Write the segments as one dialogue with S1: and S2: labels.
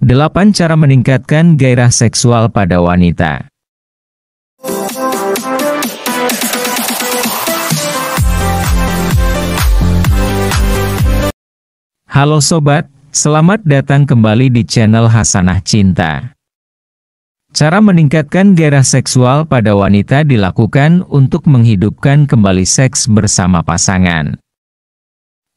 S1: 8 cara meningkatkan gairah seksual pada wanita. Halo sobat, selamat datang kembali di channel Hasanah Cinta. Cara meningkatkan gairah seksual pada wanita dilakukan untuk menghidupkan kembali seks bersama pasangan.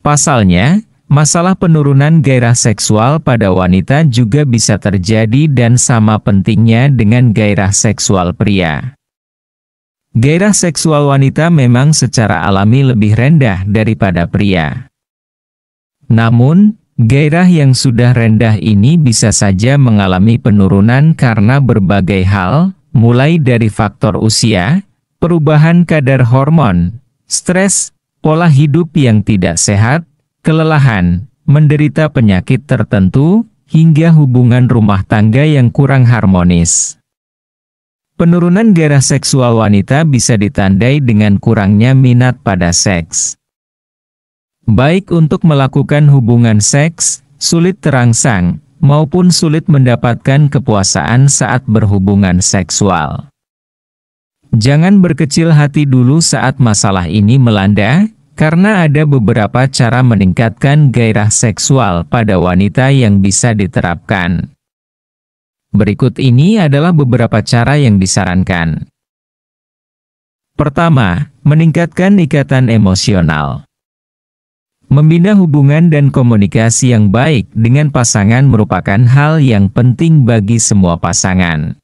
S1: Pasalnya, masalah penurunan gairah seksual pada wanita juga bisa terjadi dan sama pentingnya dengan gairah seksual pria. Gairah seksual wanita memang secara alami lebih rendah daripada pria. Namun, gairah yang sudah rendah ini bisa saja mengalami penurunan karena berbagai hal, mulai dari faktor usia, perubahan kadar hormon, stres, pola hidup yang tidak sehat, kelelahan, menderita penyakit tertentu, hingga hubungan rumah tangga yang kurang harmonis. Penurunan gairah seksual wanita bisa ditandai dengan kurangnya minat pada seks. Baik untuk melakukan hubungan seks, sulit terangsang, maupun sulit mendapatkan kepuasaan saat berhubungan seksual. Jangan berkecil hati dulu saat masalah ini melanda, karena ada beberapa cara meningkatkan gairah seksual pada wanita yang bisa diterapkan. Berikut ini adalah beberapa cara yang disarankan. Pertama, meningkatkan ikatan emosional. Membina hubungan dan komunikasi yang baik dengan pasangan merupakan hal yang penting bagi semua pasangan.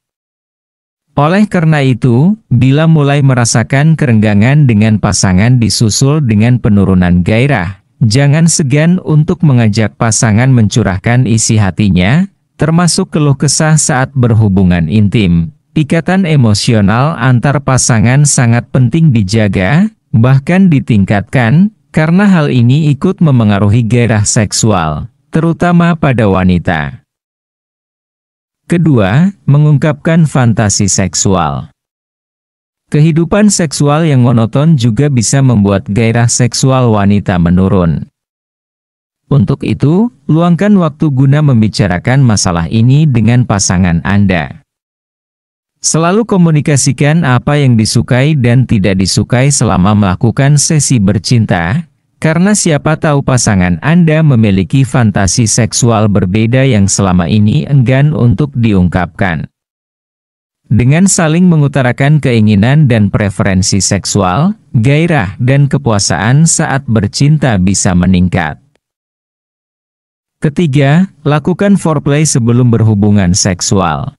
S1: Oleh karena itu, bila mulai merasakan kerenggangan dengan pasangan disusul dengan penurunan gairah, jangan segan untuk mengajak pasangan mencurahkan isi hatinya, termasuk keluh kesah saat berhubungan intim. Ikatan emosional antar pasangan sangat penting dijaga, bahkan ditingkatkan, karena hal ini ikut memengaruhi gairah seksual, terutama pada wanita. Kedua, mengungkapkan fantasi seksual. Kehidupan seksual yang monoton juga bisa membuat gairah seksual wanita menurun. Untuk itu, luangkan waktu guna membicarakan masalah ini dengan pasangan Anda. Selalu komunikasikan apa yang disukai dan tidak disukai selama melakukan sesi bercinta, karena siapa tahu pasangan Anda memiliki fantasi seksual berbeda yang selama ini enggan untuk diungkapkan. Dengan saling mengutarakan keinginan dan preferensi seksual, gairah dan kepuasaan saat bercinta bisa meningkat. Ketiga, lakukan foreplay sebelum berhubungan seksual.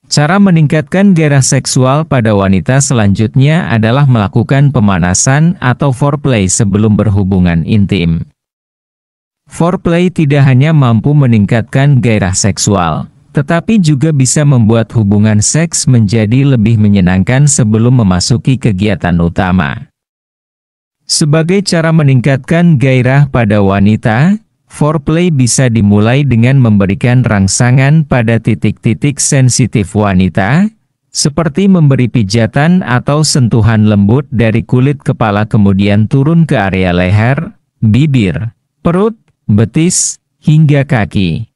S1: Cara meningkatkan gairah seksual pada wanita selanjutnya adalah melakukan pemanasan atau foreplay sebelum berhubungan intim. Foreplay tidak hanya mampu meningkatkan gairah seksual, tetapi juga bisa membuat hubungan seks menjadi lebih menyenangkan sebelum memasuki kegiatan utama. Sebagai cara meningkatkan gairah pada wanita, foreplay bisa dimulai dengan memberikan rangsangan pada titik-titik sensitif wanita, seperti memberi pijatan atau sentuhan lembut dari kulit kepala kemudian turun ke area leher, bibir, perut, betis, hingga kaki.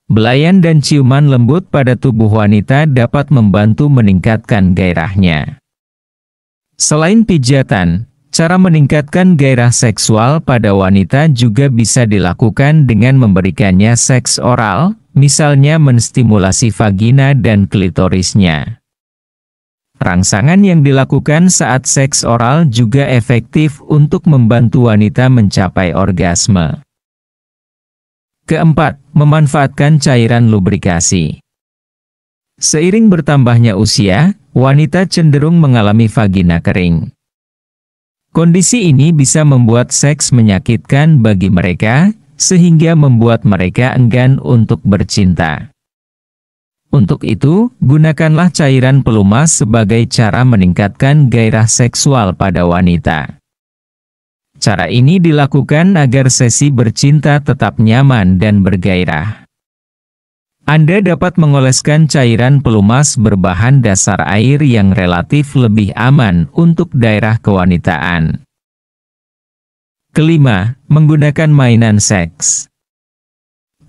S1: Belayan dan ciuman lembut pada tubuh wanita dapat membantu meningkatkan gairahnya. Selain pijatan, cara meningkatkan gairah seksual pada wanita juga bisa dilakukan dengan memberikannya seks oral, misalnya menstimulasi vagina dan klitorisnya. Rangsangan yang dilakukan saat seks oral juga efektif untuk membantu wanita mencapai orgasme. Keempat, memanfaatkan cairan lubrikasi. Seiring bertambahnya usia, wanita cenderung mengalami vagina kering. Kondisi ini bisa membuat seks menyakitkan bagi mereka, sehingga membuat mereka enggan untuk bercinta. Untuk itu, gunakanlah cairan pelumas sebagai cara meningkatkan gairah seksual pada wanita. Cara ini dilakukan agar sesi bercinta tetap nyaman dan bergairah. Anda dapat mengoleskan cairan pelumas berbahan dasar air yang relatif lebih aman untuk daerah kewanitaan. Kelima, menggunakan mainan seks.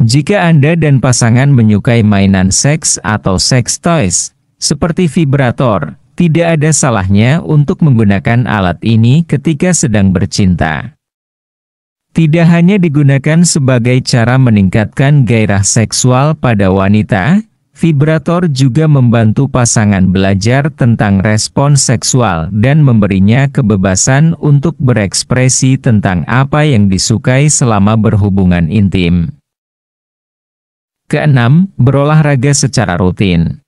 S1: Jika Anda dan pasangan menyukai mainan seks atau sex toys, seperti vibrator, tidak ada salahnya untuk menggunakan alat ini ketika sedang bercinta. Tidak hanya digunakan sebagai cara meningkatkan gairah seksual pada wanita, vibrator juga membantu pasangan belajar tentang respons seksual dan memberinya kebebasan untuk berekspresi tentang apa yang disukai selama berhubungan intim. Keenam, berolahraga secara rutin.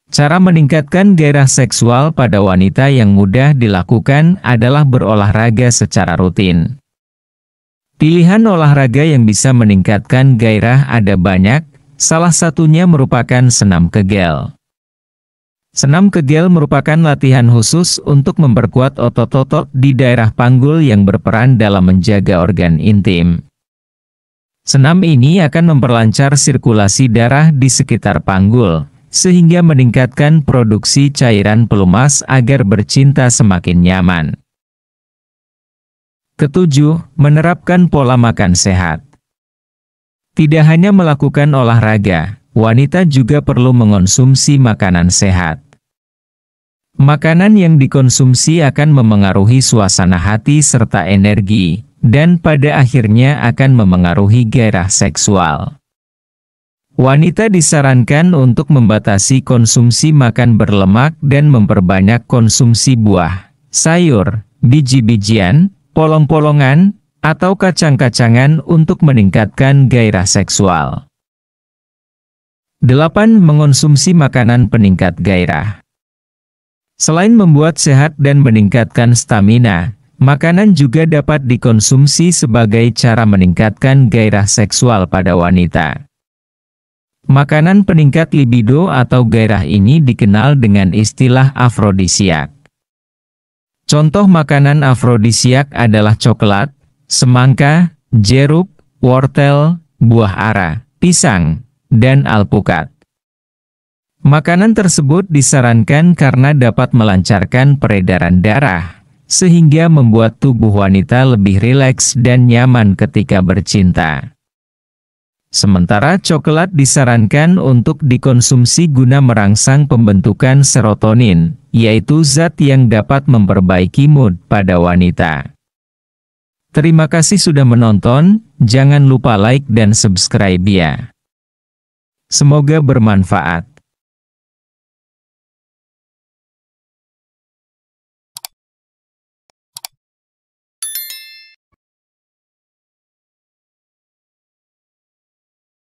S1: Cara meningkatkan gairah seksual pada wanita yang mudah dilakukan adalah berolahraga secara rutin. Pilihan olahraga yang bisa meningkatkan gairah ada banyak, salah satunya merupakan senam kegel. Senam kegel merupakan latihan khusus untuk memperkuat otot-otot di daerah panggul yang berperan dalam menjaga organ intim. Senam ini akan memperlancar sirkulasi darah di sekitar panggul, sehingga meningkatkan produksi cairan pelumas agar bercinta semakin nyaman. Ketujuh, menerapkan pola makan sehat. Tidak hanya melakukan olahraga, wanita juga perlu mengonsumsi makanan sehat. Makanan yang dikonsumsi akan memengaruhi suasana hati serta energi, dan pada akhirnya akan memengaruhi gairah seksual. Wanita disarankan untuk membatasi konsumsi makan berlemak dan memperbanyak konsumsi buah, sayur, biji-bijian, polong-polongan, atau kacang-kacangan untuk meningkatkan gairah seksual. 8. Mengonsumsi makanan peningkat gairah. Selain membuat sehat dan meningkatkan stamina, makanan juga dapat dikonsumsi sebagai cara meningkatkan gairah seksual pada wanita. Makanan peningkat libido atau gairah ini dikenal dengan istilah afrodisiak. Contoh makanan afrodisiak adalah coklat, semangka, jeruk, wortel, buah ara, pisang, dan alpukat. Makanan tersebut disarankan karena dapat melancarkan peredaran darah, sehingga membuat tubuh wanita lebih rileks dan nyaman ketika bercinta. Sementara coklat disarankan untuk dikonsumsi guna merangsang pembentukan serotonin, yaitu zat yang dapat memperbaiki mood pada wanita. Terima kasih sudah menonton, jangan lupa like dan subscribe ya. Semoga bermanfaat.